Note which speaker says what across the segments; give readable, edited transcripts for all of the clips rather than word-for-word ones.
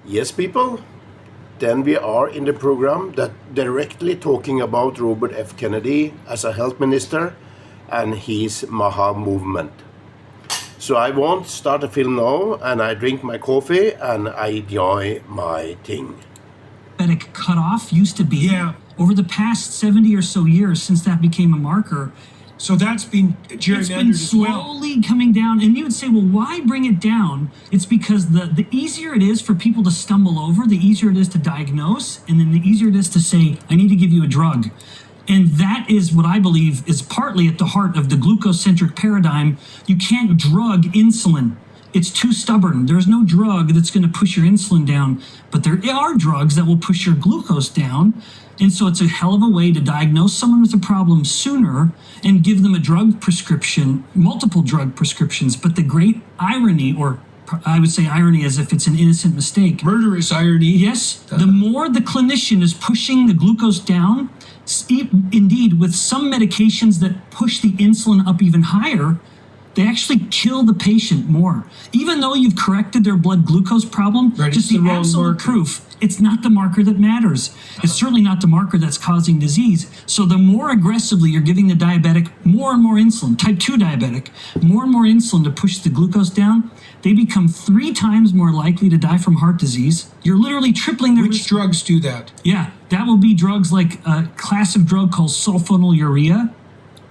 Speaker 1: Yes, people. Then we are in the program that directly talking about Robert F. Kennedy as a health minister and his MAHA movement. So I won't start the film now, and I drink my coffee and I enjoy my thing.
Speaker 2: Diabetic cutoff used to be over the past 70 or so years since that became a marker.
Speaker 3: So that's been gerrymandered
Speaker 2: It's been
Speaker 3: as well.
Speaker 2: slowly coming down, and you would say, well, why bring it down? It's because the easier it is for people to stumble over, the easier it is to diagnose, and then the easier it is to say, I need to give you a drug. And that is what I believe is partly at the heart of the glucose-centric paradigm. You can't drug insulin. It's too stubborn. There's no drug that's going to push your insulin down, but there are drugs that will push your glucose down. And so it's a hell of a way to diagnose someone with a problem sooner and give them a drug prescription, multiple drug prescriptions. But the great irony, or I would say irony as if it's an innocent mistake.
Speaker 3: Murderous irony.
Speaker 2: Yes, the more the clinician is pushing the glucose down, indeed, with some medications that push the insulin up even higher, they actually kill the patient more. Even though you've corrected their blood glucose problem, just the absolute proof, it's not the marker that matters. It's certainly not the marker that's causing disease. So the more aggressively you're giving the diabetic more and more insulin, type 2 diabetic, more and more insulin to push the glucose down, they become 3 times more likely to die from heart disease. You're literally tripling their risk.
Speaker 3: Which drugs do that?
Speaker 2: Yeah, that will be drugs like a class of drug called sulfonylurea,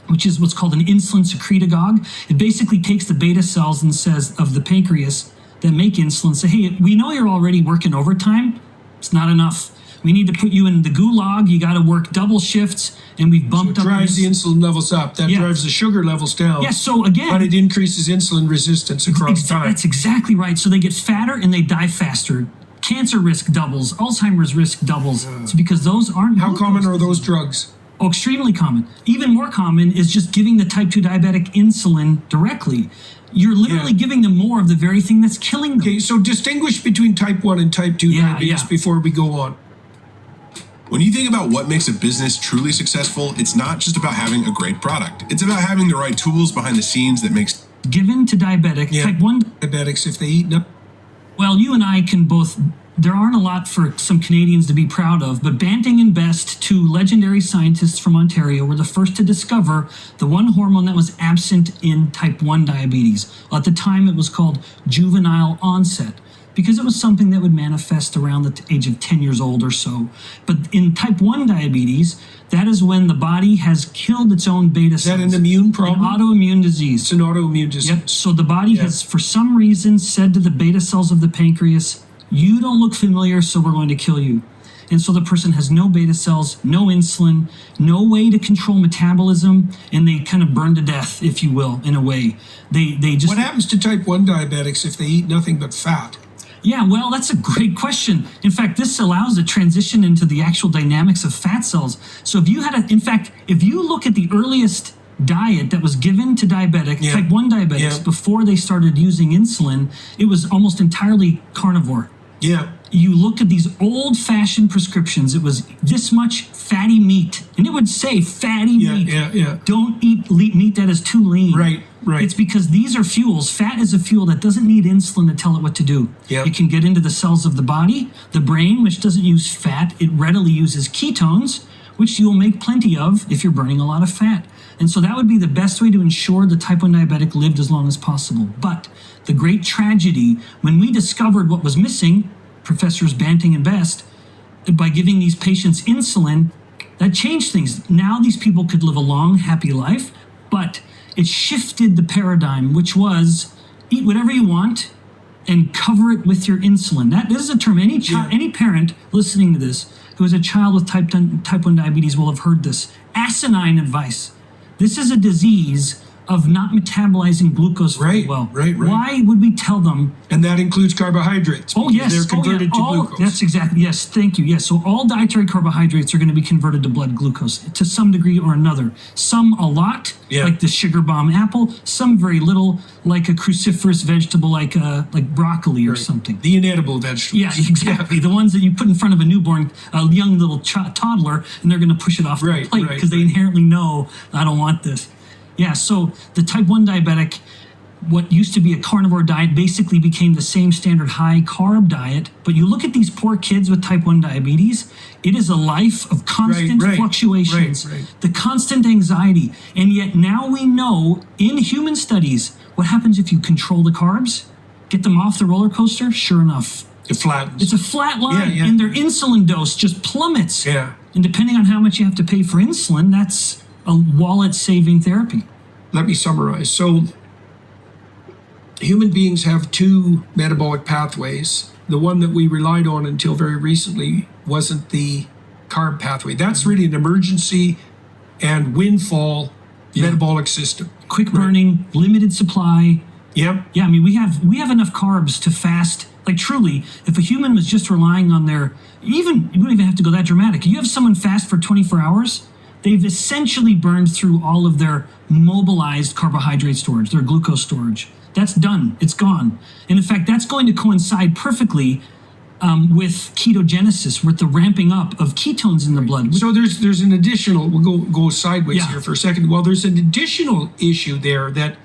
Speaker 2: which is what's called an insulin secretagogue. It basically takes the beta cells and says of the pancreas that make insulin, say, hey, we know you're already working overtime. It's not enough. We need to put you in the gulag. You got to work double shifts, and we've bumped up.
Speaker 3: It drives the insulin levels up. That drives the sugar levels down.
Speaker 2: Yeah, so again.
Speaker 3: But it increases insulin resistance across time.
Speaker 2: That's exactly right. So they get fatter and they die faster. Cancer risk doubles. Alzheimer's risk doubles. It's because those aren't.
Speaker 3: How common are those drugs?
Speaker 2: Oh, extremely common. Even more common is just giving the type 2 diabetic insulin directly. You're literally giving them more of the very thing that's killing them.
Speaker 3: Okay, so distinguish between type 1 and type 2 diabetes before we go on.
Speaker 4: When you think about what makes a business truly successful, it's not just about having a great product. It's about having the right tools behind the scenes that makes...
Speaker 2: Given to diabetic, type 1
Speaker 3: diabetics, if they eat...
Speaker 2: Well, you and I can both... There aren't a lot for some Canadians to be proud of, but Banting and Best, 2 legendary scientists from Ontario, were the first to discover the one hormone that was absent in type 1 diabetes. At the time, it was called juvenile onset, because it was something that would manifest around the age of 10 years old or so. But in type 1 diabetes, that is when the body has killed its own beta cells.
Speaker 3: Is that an immune problem?
Speaker 2: An autoimmune disease.
Speaker 3: It's an autoimmune disease.
Speaker 2: Yep. So the body has, for some reason, said to the beta cells of the pancreas, you don't look familiar, so we're going to kill you. And so the person has no beta cells, no insulin, no way to control metabolism, and they kind of burn to death, if you will, in a way. They just...
Speaker 3: What happens to type 1 diabetics if they eat nothing but fat?
Speaker 2: Yeah, well, that's a great question. In fact, this allows a transition into the actual dynamics of fat cells. So if you had in fact, if you look at the earliest diet that was given to diabetic, type 1 diabetics, before they started using insulin, it was almost entirely carnivore.
Speaker 3: Yeah.
Speaker 2: You look at these old-fashioned prescriptions, it was this much fatty meat. And it would say fatty meat. Don't eat meat that is too lean.
Speaker 3: Right.
Speaker 2: It's because these are fuels. Fat is a fuel that doesn't need insulin to tell it what to do. It can get into the cells of the body. The brain, which doesn't use fat, it readily uses ketones, which you'll make plenty of if you're burning a lot of fat. And so that would be the best way to ensure the type 1 diabetic lived as long as possible. But the great tragedy, when we discovered what was missing, Professors Banting and Best, by giving these patients insulin, that changed things. Now these people could live a long, happy life, but it shifted the paradigm, which was eat whatever you want and cover it with your insulin. This is a term any parent listening to this who has a child with type 1 diabetes will have heard this. Asinine advice. This is a disease of not metabolizing glucose very well.
Speaker 3: Right.
Speaker 2: Why would we tell them?
Speaker 3: And that includes carbohydrates.
Speaker 2: Oh, yes.
Speaker 3: They're converted to glucose.
Speaker 2: That's exactly, yes, thank you. Yes, so all dietary carbohydrates are going to be converted to blood glucose to some degree or another. Some a lot, like the sugar bomb apple. Some very little, like a cruciferous vegetable like broccoli or something.
Speaker 3: The inedible vegetables.
Speaker 2: Yeah, exactly. The ones that you put in front of a newborn, a young little toddler, and they're going to push it off the plate because they inherently know, I don't want this. Yeah, so the type 1 diabetic, what used to be a carnivore diet basically became the same standard high carb diet. But you look at these poor kids with type 1 diabetes, it is a life of constant fluctuations, the constant anxiety. And yet now we know in human studies what happens if you control the carbs, get them off the roller coaster. Sure enough,
Speaker 3: it flattens.
Speaker 2: It's a flat line, and their insulin dose just plummets.
Speaker 3: Yeah.
Speaker 2: And depending on how much you have to pay for insulin, that's a wallet-saving therapy.
Speaker 3: Let me summarize. So human beings have two metabolic pathways. The one that we relied on until very recently wasn't the carb pathway. That's really an emergency and windfall metabolic system.
Speaker 2: Quick burning, limited supply.
Speaker 3: Yep.
Speaker 2: Yeah, I mean, we have enough carbs to fast. Like truly, if a human was just relying on you don't even have to go that dramatic. You have someone fast for 24 hours, they've essentially burned through all of their mobilized carbohydrate storage, their glucose storage. That's done. It's gone. And in fact, that's going to coincide perfectly with ketogenesis, with the ramping up of ketones in the blood.
Speaker 3: So there's an additional, we'll go sideways here for a second. Well, there's an additional issue there that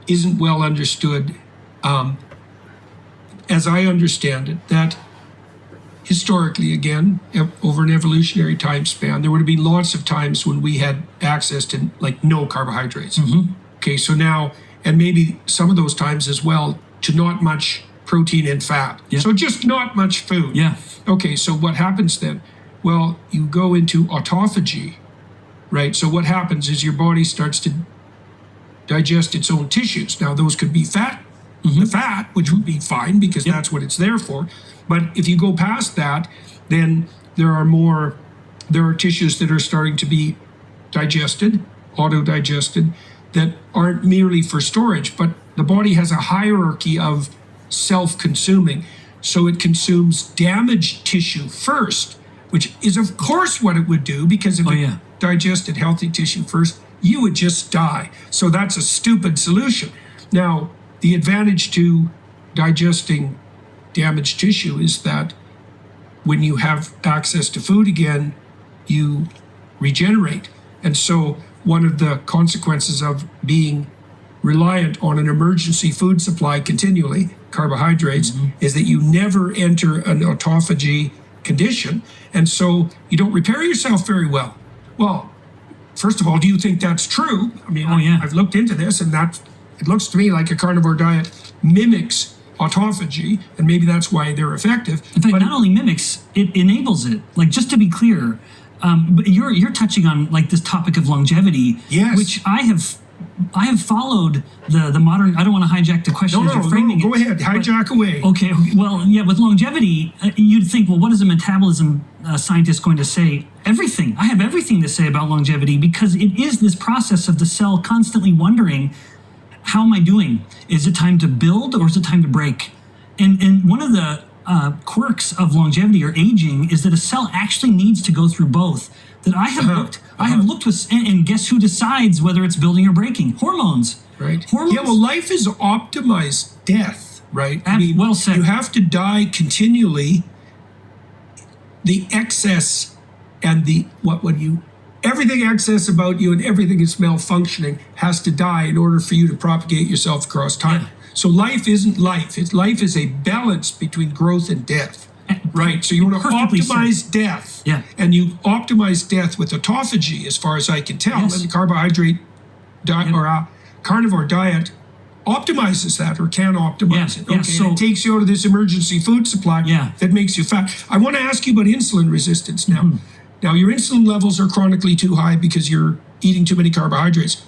Speaker 3: isn't well understood, as I understand it, that historically, again, over an evolutionary time span, there would have been lots of times when we had access to like no carbohydrates. Okay, so now, and maybe some of those times as well, to not much protein and fat. So just not much food. Okay, so what happens then? Well, you go into autophagy, right? So what happens is your body starts to digest its own tissues. Now, those could be fat, the fat, which would be fine because that's what it's there for. But if you go past that, then there are tissues that are starting to be digested, auto-digested, that aren't merely for storage, but the body has a hierarchy of self-consuming. So it consumes damaged tissue first, which is of course what it would do, because if it digested healthy tissue first, you would just die. So that's a stupid solution. Now, the advantage to digesting damaged tissue is that when you have access to food again, you regenerate. And so one of the consequences of being reliant on an emergency food supply continually, carbohydrates, is that you never enter an autophagy condition. And so you don't repair yourself very well. Well, first of all, do you think that's true? I mean, I've looked into this, and it looks to me like a carnivore diet mimics autophagy, and maybe that's why they're effective.
Speaker 2: In fact, not only mimics, it enables it. Like, just to be clear, but you're touching on like this topic of longevity, which I have followed the modern. I don't want to hijack the question as you're framing it.
Speaker 3: Go ahead, hijack away.
Speaker 2: Okay, well, yeah, with longevity, you'd think, well, what is a metabolism scientist going to say? Everything. I have everything to say about longevity, because it is this process of the cell constantly wondering, how am I doing? Is it time to build or is it time to break? And one of the quirks of longevity or aging is that a cell actually needs to go through both. That I have looked with, and guess who decides whether it's building or breaking? Hormones.
Speaker 3: Right.
Speaker 2: Hormones.
Speaker 3: Yeah, well, life is optimized death, right?
Speaker 2: Well said.
Speaker 3: You have to die continually. The excess and everything excess about you and everything that's malfunctioning has to die in order for you to propagate yourself across time. So life isn't life. Life is a balance between growth and death. Right, so you want to optimize death. And you optimize death with autophagy, as far as I can tell. And the carbohydrate diet or a carnivore diet optimizes that, or can optimize it. Okay, so it takes you out of this emergency food supply that makes you fat. I want to ask you about insulin resistance now. Now, your insulin levels are chronically too high because you're eating too many carbohydrates.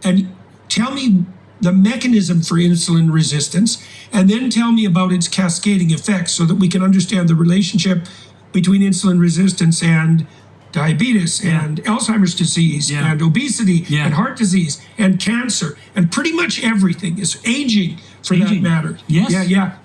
Speaker 3: And tell me the mechanism for insulin resistance, and then tell me about its cascading effects so that we can understand the relationship between insulin resistance and diabetes and Alzheimer's disease and obesity and heart disease and cancer and pretty much everything is aging for that matter.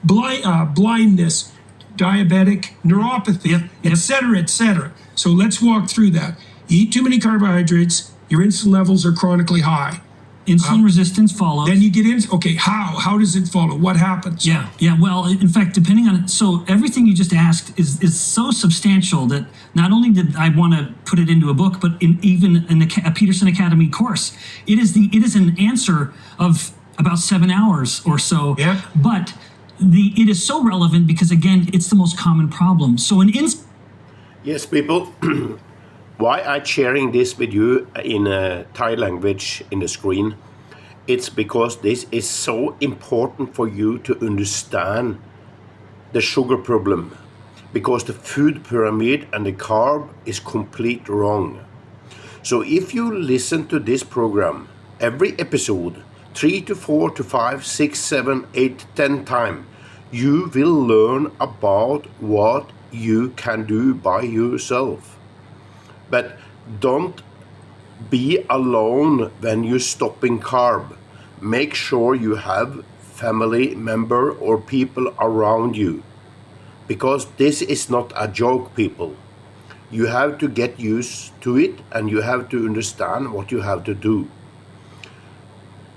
Speaker 3: Blindness, diabetic neuropathy, et cetera, et cetera. So let's walk through that. You eat too many carbohydrates, your insulin levels are chronically high.
Speaker 2: Insulin resistance follows.
Speaker 3: Then you get in. Okay, how does it follow? What happens?
Speaker 2: Yeah. Well, in fact, depending on it, so everything you just asked is so substantial that not only did I want to put it into a book, but even in a Peterson Academy course, it is an answer of about 7 hours or so.
Speaker 3: Yeah.
Speaker 2: But it is so relevant because again, it's the most common problem. So
Speaker 1: Yes, people. Why I'm sharing this with you in Thai language in the screen, it's because this is so important for you to understand the sugar problem, because the food pyramid and the carb is complete wrong. So if you listen to this program every episode 3 to 4 to 5, 6, 7, 8, 10 times, you will learn about what you can do by yourself. But don't be alone when you're stopping carb. Make sure you have family member or people around you, because this is not a joke, people. You have to get used to it and you have to understand what you have to do.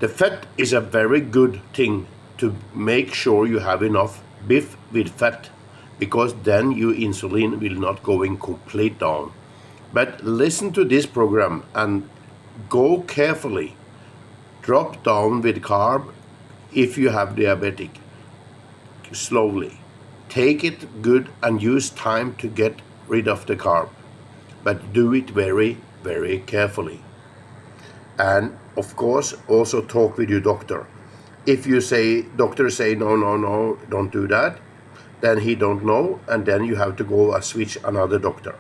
Speaker 1: The fat is a very good thing to make sure you have enough beef with fat, because then your insulin will not go in complete down. But listen to this program and go carefully. Drop down with carb if you have diabetic. Slowly. Take it good and use time to get rid of the carb. But do it very, very carefully. And of course, also talk with your doctor. If you say, doctor say, no, don't do that, then he don't know, and then you have to go and switch another doctor.